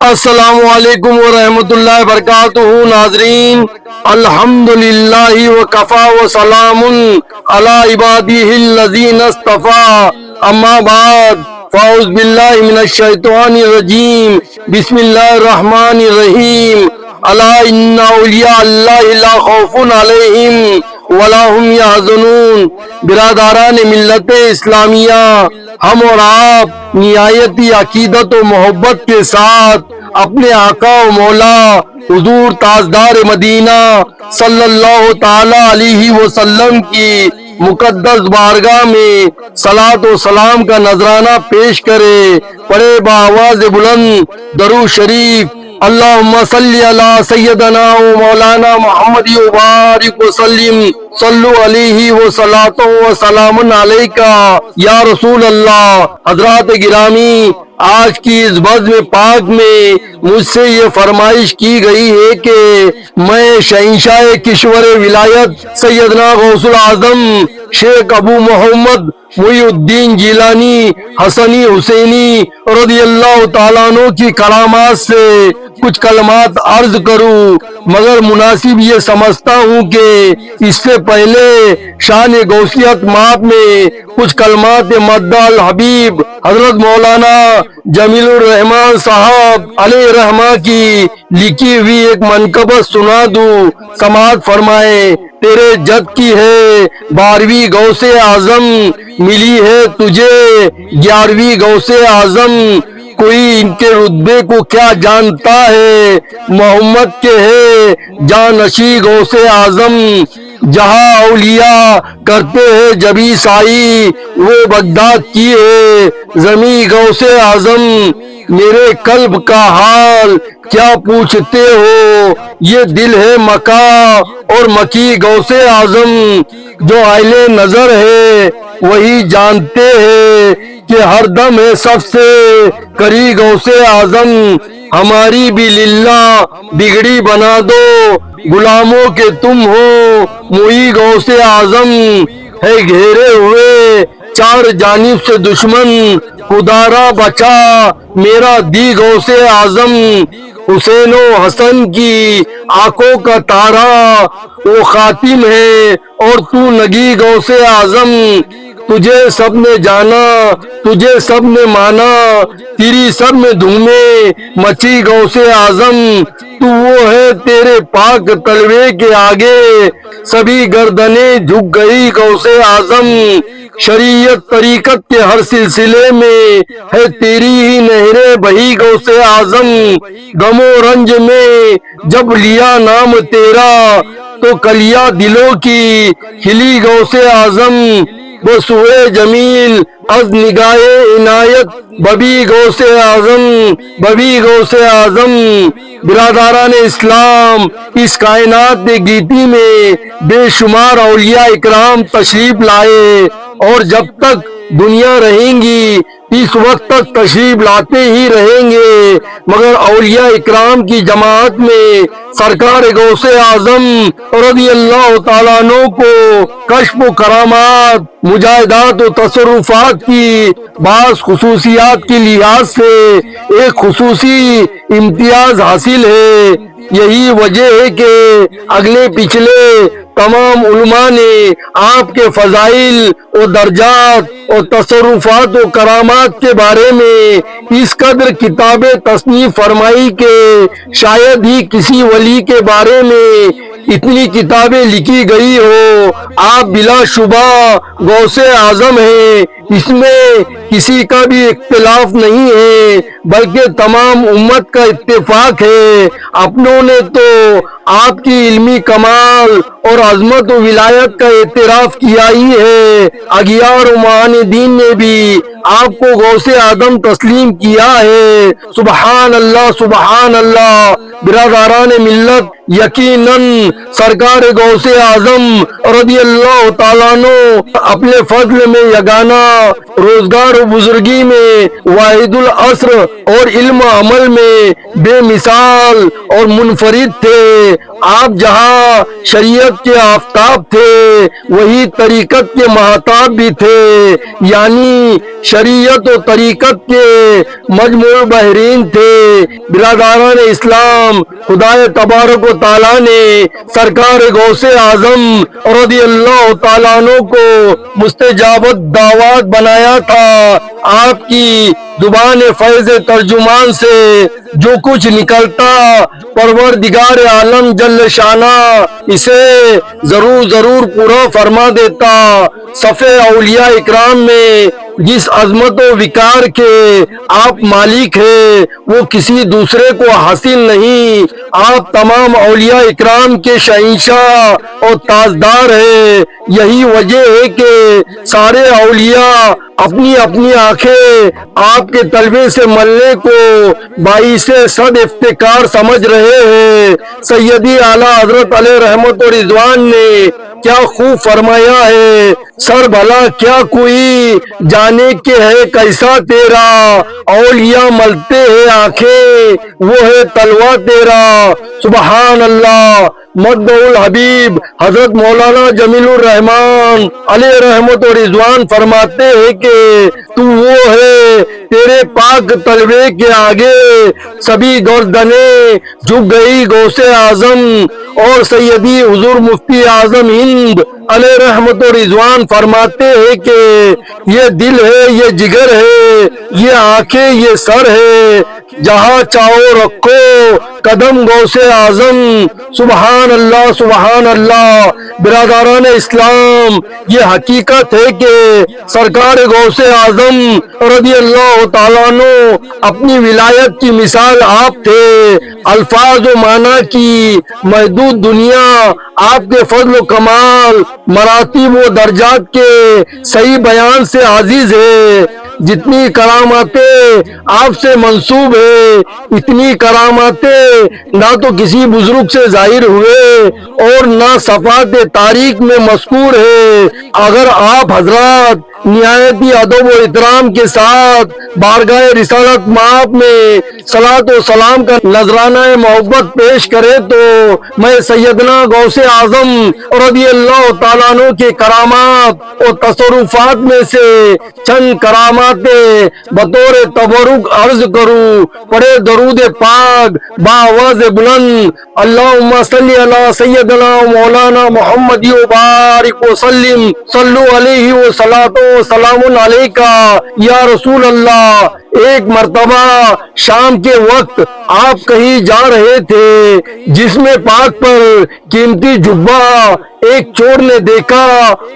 السلام علیکم ورحمۃ اللہ وبرکاتہ۔ ناظرین، الحمدللہ وکفا وسلام علی عبادہ الذین اصطفیٰ، اما بعد فاعوذ باللہ من الشیطان الرجیم، بسم اللہ الرحمن الرحیم۔ الا ان اولیاء اللہ لا خوف علیہم ولا هم یحزنون۔ برادران ملت اسلامیہ، ہم اور آپ نہایت عقیدت و محبت کے ساتھ اپنے آقا و مولا حضور تاجدار مدینہ صلی اللہ تعالی علیہ وسلم کی مقدس بارگاہ میں صلاۃ و سلام کا نذرانہ پیش کرے۔ پڑھے بآواز بلند درود شریف، اللہم صلی علی سیدنا و مولانا محمد وبارک وسلم، صلو علیہ وصلاۃ وسلام علیکہ یا رسول اللہ۔ حضرات گرامی، آج کی اس بزم پاک میں مجھ سے یہ فرمائش کی گئی ہے کہ میں شہنشاہ کشور ولایت سیدنا غوث العظم شیخ ابو محمد محی الدین جیلانی حسنی حسینی رضی اللہ تعالیٰ عنہ کی کرامات سے کچھ کلمات عرض کروں، مگر مناسب یہ سمجھتا ہوں کہ اس سے پہلے شان غوثیت ماب میں کچھ کلمات مدح الحبیب حضرت مولانا جمیل الرحمن صاحب علیہ رحمہ کی لکھی ہوئی ایک منقبت سنا دوں، سماعت فرمائے۔ تیرے جد کی ہے 12ویں غوث اعظم، ملی ہے تجھے 11ویں غوث اعظم، کوئی ان کے رتبے کو کیا جانتا ہے، محمد کے ہے جانشی غوث اعظم۔ جہاں اولیاء کرتے ہیں جبی سائی، وہ بغداد کی ہے زمیں غوث اعظم۔ میرے قلب کا حال کیا پوچھتے ہو، یہ دل ہے مکہ اور مکی غوث اعظم۔ جو اہل نظر ہے وہی جانتے ہیں کہ ہر دم ہے سب سے قریب غوث اعظم۔ ہماری بھی للہ بگڑی بنا دو، غلاموں کے تم ہو محی غوث اعظم۔ ہے گھیرے ہوئے چار جانب سے دشمن، خدارا بچا میرا دی غوث اعظم۔ حسین و حسن کی آنکھوں کا تارا وہ خاتم ہے اور تو نگی غوث اعظم۔ تجھے سب نے جانا، تجھے سب نے مانا، تیری سب میں دھومیں مچی غوث اعظم۔ تو وہ ہے تیرے پاک تلوے کے آگے سبھی گردنیں جھک گئی غوث اعظم۔ شریعت طریقت کے ہر سلسلے میں ہے تیری ہی نہریں بہی غوث اعظم۔ غم و رنج میں جب لیا نام تیرا تو کلیاں دلوں کی کھلی غوث اعظم۔ بسوئے جمیل از نگاہ عنایت ببی غوث اعظم، ببی غوث اعظم۔ برادران اسلام، اس کائنات گیتی میں بے شمار اولیاء اکرام تشریف لائے اور جب تک دنیا رہیں گی اس وقت تک تشریف لاتے ہی رہیں گے، مگر اولیاء اکرام کی جماعت میں سرکار غوث اعظم رضی اللہ تعالیٰ عنہ کو کشف و کرامات، مجاہدات و تصرفات کی بعض خصوصیات کی لحاظ سے ایک خصوصی امتیاز حاصل ہے۔ یہی وجہ ہے کہ اگلے پچھلے تمام علماء نے آپ کے فضائل و درجات اور تصرفات و کرامات کے بارے میں اس قدر کتابیں تصنیف فرمائی کہ شاید ہی کسی ولی کے بارے میں اتنی کتابیں لکھی گئی ہو۔ آپ بلا شبہ غوث اعظم ہیں، اس میں کسی کا بھی اختلاف نہیں ہے، بلکہ تمام امت کا اتفاق ہے۔ اپنوں نے تو آپ کی علمی کمال اور عظمت و ولایت کا اعتراف کیا ہی ہے، اغیار و معاندین نے بھی آپ کو غوث اعظم تسلیم کیا ہے۔ سبحان اللہ، سبحان اللہ۔ برادران ملت، یقیناً سرکار غوث اعظم رضی اللہ تعالیٰ عنہ اپنے فضل میں یگانہ، روزگار و بزرگی میں واحد العصر اور علم عمل میں بے مثال اور منفرد تھے۔ آپ جہاں شریعت کے آفتاب تھے وہی طریقت کے مہتاب بھی تھے، یعنی شریعت و طریقت کے مجموع البحرین تھے۔ برادران اسلام، خدائے تبارک و تعالیٰ نے سرکار غوث اعظم رضی اللہ تعالیٰ عنہ کو مستجابت دعوات بنایا تھا۔ آپ کی زبان فیض ترجمان سے جو کچھ نکلتا پروردگار عالم جل شانہ اسے ضرور پورا فرما دیتا۔ صف اولیاء اکرام میں جس عظمت و وقار کے آپ مالک ہیں وہ کسی دوسرے کو حاصل نہیں۔ آپ تمام اولیاء اکرام کے شہنشاہ اور تاجدار ہیں۔ یہی وجہ ہے کہ سارے اولیاء اپنی اپنی آنکھیں آپ کے طلبے سے ملنے کو باعث صد افتخار سمجھ رہے ہیں۔ سیدی اعلیٰ حضرت علیہ رحمت و رضوان نے کیا خوب فرمایا ہے، سر بھلا کیا کوئی جانے کے ہے کیسا تیرا، اولیاء ملتے ہیں آنکھیں وہ ہے تلوا تیرا۔ سبحان اللہ۔ مدعو الحبیب حضرت مولانا جمیل الرحمان علیہ رحمت و رضوان فرماتے ہیں کہ تو وہ ہے تیرے پاک طلبے کے آگے سبھی گردنیں جھک گئی۔ غوث اعظم اور سیدی حضور مفتی اعظم ہند علیہ رحمت و رضوان فرماتے ہیں کہ یہ دل ہے، یہ جگر ہے، یہ آنکھیں، یہ سر ہے، جہاں چاہو رکھو قدم غوث اعظم۔ سبحان اللہ، سبحان اللہ۔ برادران اسلام، یہ حقیقت ہے کہ سرکار غوث اعظم رضی اللہ تعالیٰ عنہ اپنی ولایت کی مثال آپ تھے۔ الفاظ و معنی کی محدود دنیا آپ کے فضل و کمال، مراتب و درجات کے صحیح بیان سے عاجز ہے۔ جتنی کراماتیں آپ سے منسوب ہے اتنی کراماتیں نہ تو کسی بزرگ سے ظاہر ہوئے اور نہ صفحات تاریخ میں مذکور ہے۔ اگر آپ حضرات نہایتی ادب و احترام کے ساتھ بارگاہ رسالت مآب میں صلاۃ و سلام کا نذرانہ محبت پیش کرے تو میں سیدنا غوث اعظم رضی اللہ تعالیٰ عنہ کے کرامات اور تصرفات میں سے چند کرامات بطور تبرک عرض کروں۔ پڑھے درود پاک بآواز بلند، اللہم صلی علی سیدنا مولانا محمد وبارک وسلم، صلو علیہ وصلاۃ وسلام علیکہ یا رسول اللہ۔ ایک مرتبہ شام کے وقت آپ کہیں جا رہے تھے، جس میں پاک پر قیمتی جبہ ایک چور نے دیکھا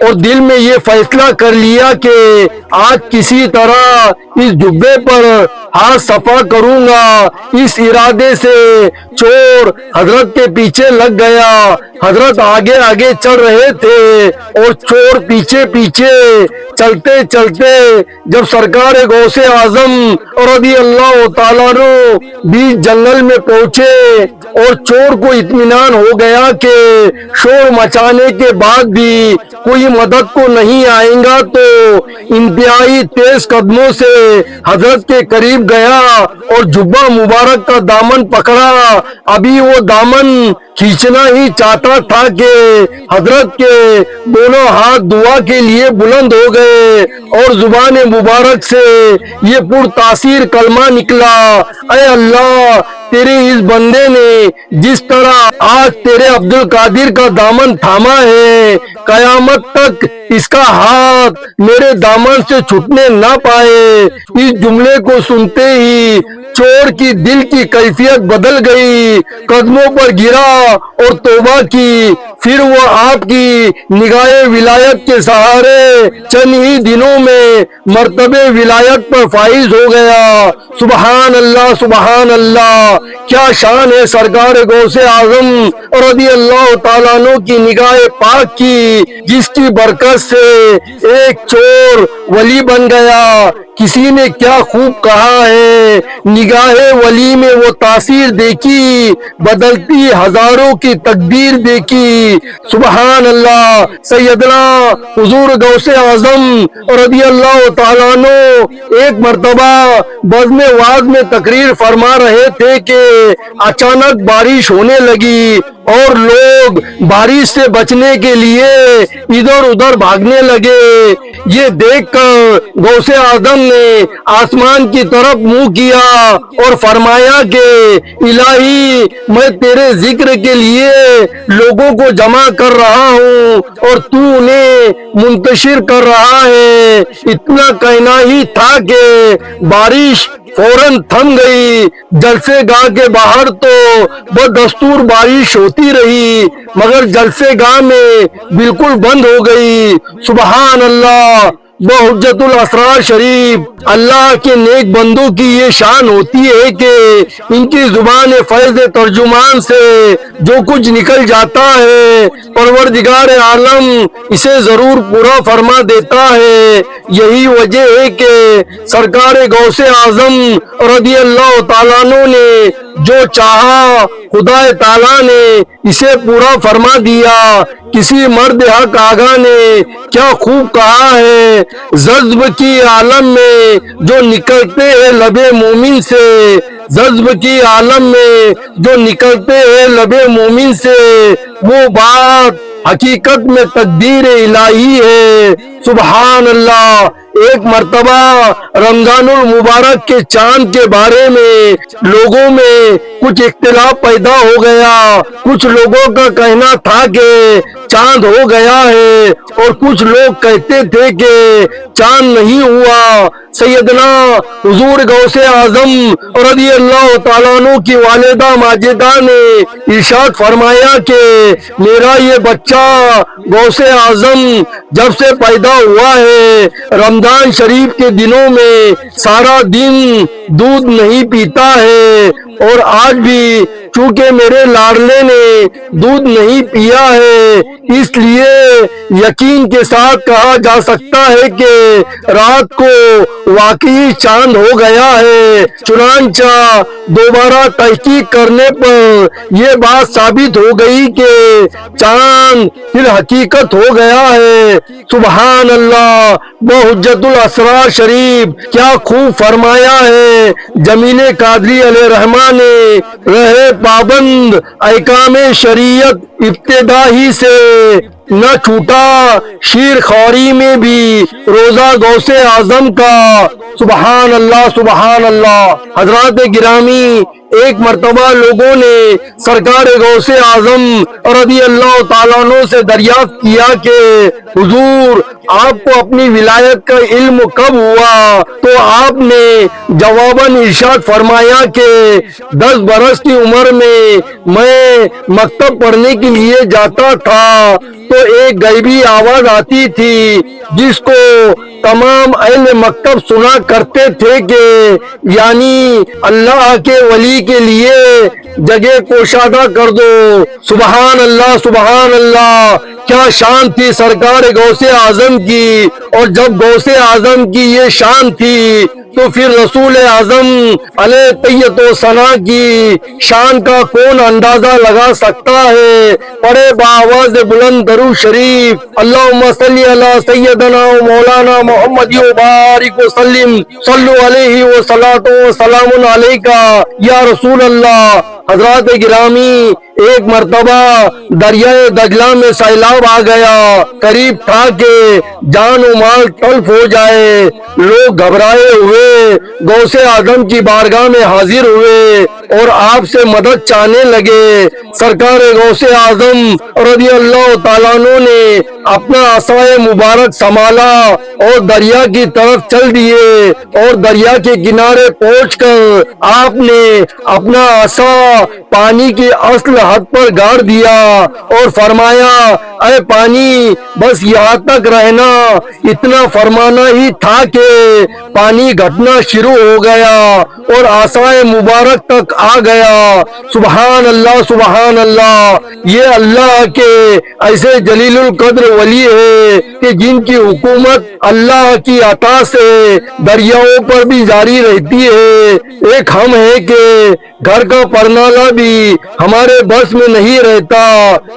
اور دل میں یہ فیصلہ کر لیا کہ آج کسی طرح اس جبے پر ہاتھ صفا کروں گا۔ اس ارادے سے چور حضرت کے پیچھے لگ گیا۔ حضرت آگے آگے چل رہے تھے اور چور پیچھے پیچھے۔ چلتے چلتے جب سرکار غوث اعظم رضی اللہ تعالیٰ عنہ بیچ جنگل میں پہنچے اور چور کو اطمینان ہو گیا کہ شور مچانے کے بعد بھی کوئی مدد کو نہیں آئے گا تو انتہائی تیز قدموں سے حضرت کے قریب گیا اور جبہ مبارک کا دامن پکڑا۔ ابھی وہ دامن کھینچنا ہی چاہتا تھا کہ حضرت کے دونوں ہاتھ دعا کے لیے بلند ہو گئے اور زبان مبارک سے یہ پر تاثیر کلمہ نکلا، اے اللہ تیرے اس بندے نے جس طرح آج تیرے عبد القادر کا دامن تھاما ہے، قیامت تک اس کا ہاتھ میرے دامن سے چھوٹنے نہ پائے۔ اس جملے کو سنتے ہی چور کی دل کی کیفیت بدل گئی، قدموں پر گرا اور توبہ کی۔ پھر وہ آپ کی نگاہ ولایت کے سہارے چند ہی دنوں میں مرتبہ ولایت پر فائز ہو گیا۔ سبحان اللہ، سبحان اللہ۔ کیا شان ہے سرکار غوث اعظم رضی اللہ تعالیٰ عنہ کی نگاہ پاک کی۔ دی جس کی برکت سے ایک چور ولی بن گیا۔ کسی نے کیا خوب کہا ہے، نگاہ ولی میں وہ تاثیر دیکھی، بدلتی ہزاروں کی تقدیر دیکھی۔ سبحان اللہ۔ سیدنا حضور غوث اعظم رضی اللہ تعالیٰ عنہ ایک مرتبہ بزم واعظ میں تقریر فرما رہے تھے کہ اچانک بارش ہونے لگی اور لوگ بارش سے بچنے کے لیے ادھر ادھر بھاگنے لگے۔ یہ دیکھ کر غوث اعظم نے آسمان کی طرف منہ کیا اور فرمایا کہ الہی، میں تیرے ذکر کے لیے لوگوں کو جمع کر رہا ہوں اور تو انہیں منتشر کر رہا ہے۔ اتنا کہنا ہی تھا کہ بارش فوراً تھم گئی۔ جلسے گاہ کے باہر تو بدستور بارش ہوتی رہی مگر جلسے گاہ میں بالکل بند ہو گئی۔ سبحان اللہ۔ بحجت الاسرار شریف، اللہ کے نیک بندوں کی یہ شان ہوتی ہے کہ ان کی زبان فیض ترجمان سے جو کچھ نکل جاتا ہے پروردگار عالم اسے ضرور پورا فرما دیتا ہے۔ یہی وجہ ہے کہ سرکار غوث اعظم رضی اللہ تعالیٰ عنہ نے جو چاہا خدا تعالیٰ نے اسے پورا فرما دیا۔ کسی مرد حق آگاہ نے کیا خوب کہا ہے، جذب کی عالم میں جو نکلتے ہیں لب مومن سے، جذب کی عالم میں جو نکلتے ہیں لب مومن سے، وہ بات حقیقت میں تقدیر الہی ہے۔ سبحان اللہ۔ ایک مرتبہ رمضان المبارک کے چاند کے بارے میں لوگوں میں کچھ اختلاف پیدا ہو گیا۔ کچھ لوگوں کا کہنا تھا کہ چاند ہو گیا ہے اور کچھ لوگ کہتے تھے کہ چاند نہیں ہوا۔ سیدنا حضور غوث اعظم رضی اللہ تعالیٰ عنہ کی والدہ ماجدہ نے ارشاد فرمایا کہ میرا یہ بچہ غوث اعظم جب سے پیدا ہوا ہے رمضان شریف کے دنوں میں سارا دن دودھ نہیں پیتا ہے، اور آج بھی چونکہ میرے لاڈلے نے دودھ نہیں پیا ہے اس لیے یقین کے ساتھ کہا جا سکتا ہے کہ رات کو واقعی چاند ہو گیا ہے۔ چنانچہ دوبارہ تحقیق کرنے پر یہ بات ثابت ہو گئی کہ چاند پھر حقیقت ہو گیا ہے۔ سبحان اللہ۔ بحجت الاسرار شریف کیا خوب فرمایا ہے جمیل قادری علیہ رحمہ نے، رہے پابند احکام شریعت ابتدا ہی سے، نہ چھوٹا شیر خواری میں بھی روزہ غوث اعظم کا۔ سبحان اللہ، سبحان اللہ۔ حضرات گرامی، ایک مرتبہ لوگوں نے سرکار غوث اعظم رضی اللہ تعالیٰ عنہ سے دریافت کیا کہ حضور آپ کو اپنی ولایت کا علم کب ہوا؟ تو آپ نے جواباً ارشاد فرمایا کہ 10 برس کی عمر میں مکتب پڑھنے کے لیے جاتا تھا تو ایک غیبی آواز آتی تھی جس کو تمام اہل مکتب سنا کرتے تھے کہ یعنی اللہ کے ولی کے لیے جگہ کوشادہ کر دو۔ سبحان اللہ، سبحان اللہ۔ کیا شان تھی سرکار غوث اعظم کی، اور جب غوث اعظم کی یہ شان تھی تو پھر رسول اعظم علیہ طیت و ثنا کی شان کا کون اندازہ لگا سکتا ہے؟ پڑھے بآواز بلند درود شریف، اللہم صلی علی سیدنا و مولانا محمد و بارک وسلم، صلو علیہ وسلام علیکہ یا رسول اللہ۔ حضرات گرامی، ایک مرتبہ دریائے دجلہ میں سیلاب آ گیا، قریب تھا کہ جان و مال تلف ہو جائے۔ لوگ گھبرائے ہوئے غوث اعظم کی بارگاہ میں حاضر ہوئے اور آپ سے مدد چاہنے لگے۔ سرکار غوث اعظم رضی اللہ تعالیٰ عنہ نے اپنا عصائے مبارک سنبھالا اور دریا کی طرف چل دیے، اور دریا کے کنارے پہنچ کر آپ نے اپنا عصا پانی کی اصل حد پر گاڑ دیا اور فرمایا، اے پانی بس یہاں تک رہنا۔ اتنا فرمانا ہی تھا کہ پانی گھٹنا شروع ہو گیا اور عصائے مبارک تک آ گیا۔ سبحان اللہ سبحان اللہ، یہ اللہ کے ایسے جلیل القدر ولی ہے کہ جن کی حکومت اللہ کی عطا سے دریاؤں پر بھی جاری رہتی ہے۔ ایک ہم ہیں کہ گھر کا پرنالہ بھی ہمارے بس میں نہیں رہتا،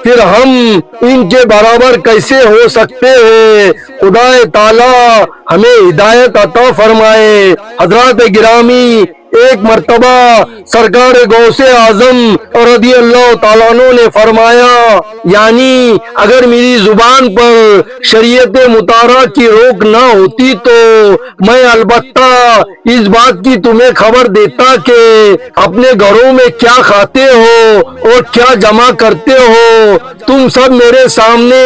پھر ہم ان کے برابر کیسے ہو سکتے ہیں؟ خدا تعالی ہمیں ہدایت عطا فرمائے۔ حضرات گرامی، ایک مرتبہ سرکار غوث اعظم رضی اللہ تعالیٰ عنہ نے فرمایا، یعنی اگر میری زبان پر شریعت مطہرہ کی روک نہ ہوتی تو میں البتہ اس بات کی تمہیں خبر دیتا کہ اپنے گھروں میں کیا کھاتے ہو اور کیا جمع کرتے ہو۔ تم سب میرے سامنے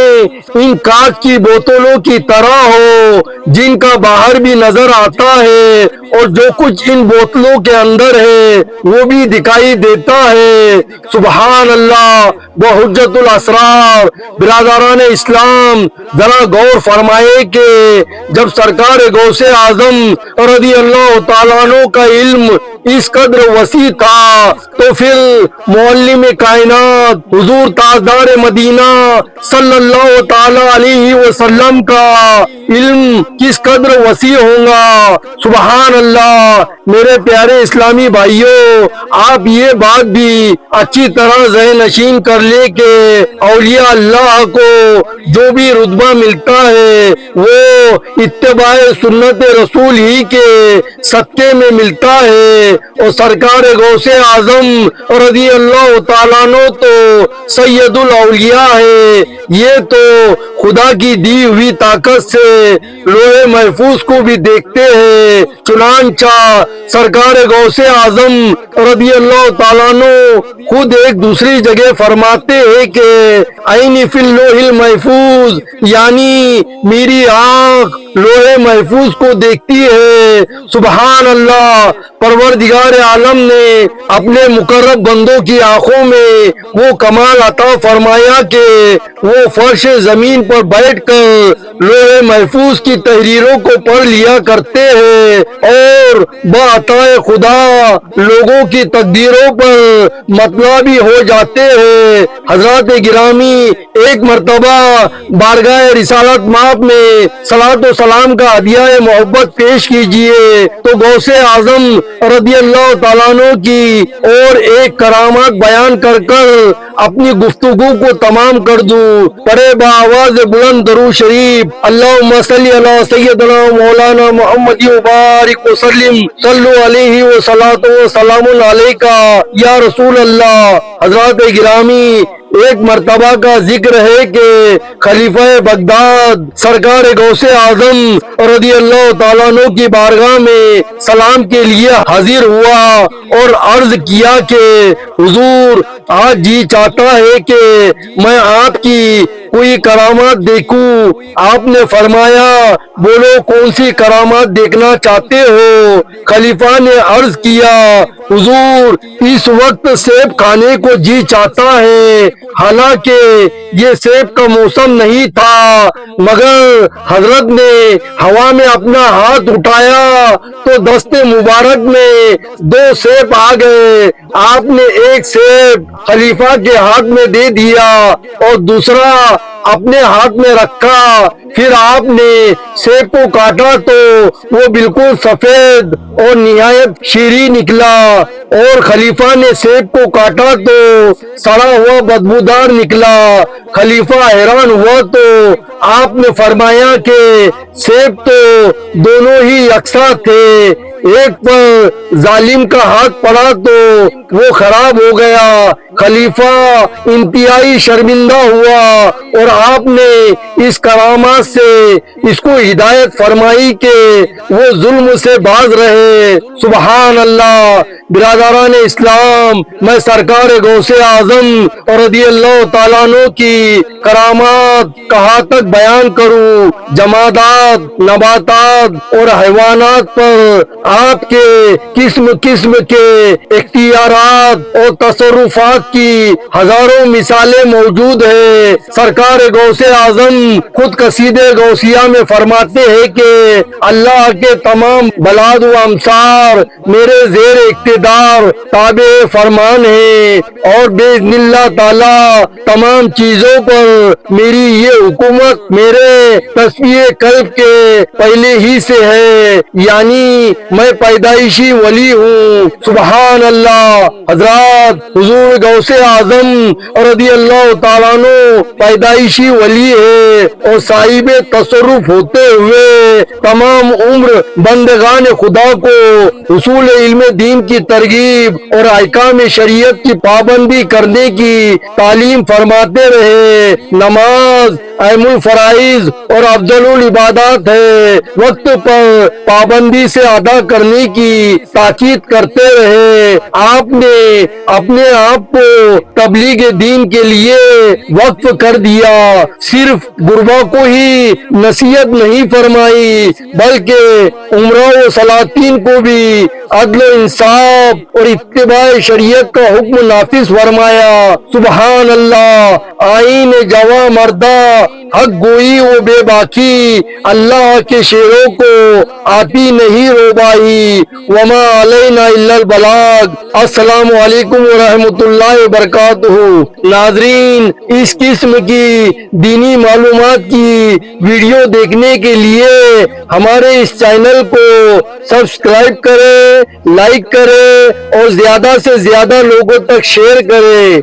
ان کاچ کی بوتلوں کی طرح ہو جن کا باہر بھی نظر آتا ہے اور جو کچھ ان بوتلوں کے اندر ہے وہ بھی دکھائی دیتا ہے۔ سبحان اللہ بحجت الاسرار۔ برادران اسلام، ذرا غور فرمائے کہ جب سرکار غوث اعظم رضی اللہ تعالیٰ عنہ کا علم اس قدر وسیع تھا تو پھر معلم کائنات حضور تاجدار مدینہ صلی اللہ تعالی علیہ وسلم کا علم کس قدر وسیع ہوگا۔ سبحان اللہ۔ میرے پیارے اسلامی بھائیوں، آپ یہ بات بھی اچھی طرح ذہن نشین کر لیں کہ اولیاء اللہ کو جو بھی رتبہ ملتا ہے وہ اتباع سنت رسول ہی کے صدقے میں ملتا ہے، اور سرکار غوث اعظم رضی اللہ تعالیٰ عنہ تو سید الاولیاء ہے۔ یہ تو خدا کی دی ہوئی طاقت سے لوح محفوظ کو بھی دیکھتے ہیں۔ چنانچہ سرکار غوث اعظم رضی اللہ تعالیٰ عنہ خود ایک دوسری جگہ فرماتے ہیں کہ عینی فی اللوح المحفوظ، یعنی میری آنکھ لوح محفوظ کو دیکھتی ہے۔ سبحان اللہ۔ پروردگار عالم نے اپنے مقرب بندوں کی آنکھوں میں وہ کمال عطا فرمایا کہ وہ فرش زمین پر بیٹھ کر لوح محفوظ کی تحریروں کو پڑھ لیا کرتے ہیں اور بعطائے خدا لوگوں کی تقدیروں پر مطلع بھی ہو جاتے ہیں۔ حضرات گرامی، ایک مرتبہ بارگاہ رسالت مآب میں صلاۃ و سلام کا ہدیہ محبت پیش کیجئے تو غوث اعظم رضی اللہ تعالیٰ عنہ کی اور ایک کرامات بیان کر اپنی گفتگو کو تمام کر دوں۔ پڑھے بآواز بلند درود شریف، اللہم صلی علی سیدنا مولانا محمد مبارک وسلم، صلو علیہ وصلاۃ وسلام علیکہ یا رسول اللہ۔ حضرات گرامی، ایک مرتبہ کا ذکر ہے کہ خلیفہ بغداد سرکار غوث اعظم رضی اللہ تعالیٰ عنہ کی بارگاہ میں سلام کے لیے حاضر ہوا اور عرض کیا کہ حضور، آج جی چاہتا ہے کہ میں آپ کی کوئی کرامات دیکھوں۔ آپ نے فرمایا، بولو کون سی کرامات دیکھنا چاہتے ہو؟ خلیفہ نے عرض کیا، حضور اس وقت سیب کھانے کو جی چاہتا ہے، حالانکہ یہ سیب کا موسم نہیں تھا، مگر حضرت نے ہوا میں اپنا ہاتھ اٹھایا تو دست مبارک میں 2 سیب آ گئے۔ آپ نے ایک سیب خلیفہ کے ہاتھ میں دے دیا اور دوسرا اپنے ہاتھ میں رکھا۔ پھر آپ نے سیب کو کاٹا تو وہ بالکل سفید اور نہایت شیریں نکلا، اور خلیفہ نے سیب کو کاٹا تو سڑا ہوا بدبودار نکلا۔ خلیفہ حیران ہوا تو آپ نے فرمایا کہ سیب تو دونوں ہی یکساں تھے، ایک پر ظالم کا ہاتھ پڑا تو وہ خراب ہو گیا۔ خلیفہ انتہائی شرمندہ ہوا اور آپ نے اس کرامات سے اس کو ہدایت فرمائی کہ وہ ظلم سے باز رہے۔ سبحان اللہ۔ برادران اسلام، میں سرکار غوث اعظم اور رضی اللہ تعالیٰ عنہ کی کرامات کہاں تک بیان کروں؟ جمادات، نباتات اور حیوانات پر آپ کے قسم قسم کے اختیارات اور تصرفات کی ہزاروں مثالیں موجود ہیں۔ سرکار غوث اعظم خود قصیدہ غوثیہ میں فرماتے ہیں کہ اللہ کے تمام بلاد و امصار میرے زیر اقتدار تابع فرمان ہے، اور باذن اللہ تعالی تمام چیزوں پر میری یہ حکومت میرے تصفیہ قلب کے پہلے ہی سے ہے، یعنی میں پیدائشی ولی ہوں۔ سبحان اللہ۔ حضرات، حضور غوث اعظم رضی اللہ تعالیٰ عنہ پیدائشی ولی ہے اور صاحب تصرف ہوتے ہوئے تمام عمر بندگان خدا کو حصول علم دین کی ترغیب اور احکام شریعت کی پابندی کرنے کی تعلیم فرماتے رہے۔ نماز اہم الفرائض اور افضل العبادات ہے، وقت پر پابندی سے ادا کرنے کی تاکید کرتے رہے۔ آپ نے اپنے آپ کو تبلیغ دین کے لیے وقف کر دیا، صرف غربا کو ہی نصیحت نہیں فرمائی بلکہ عمرا و سلاطین کو بھی عدل و انصاف اور اتباع شریعت کا حکم نافذ فرمایا۔ سبحان اللہ۔ آئین جواں مردہ حق گوئی و بے باکی، اللہ کے شیروں کو آتی نہیں روبائی، وما علینا الا البلاغ۔ السلام علیکم ورحمۃ اللہ وبرکاتہ۔ ناظرین، اس قسم کی دینی معلومات کی ویڈیو دیکھنے کے لیے ہمارے اس چینل کو سبسکرائب کریں، لائک کریں اور زیادہ سے زیادہ لوگوں تک شیئر کریں۔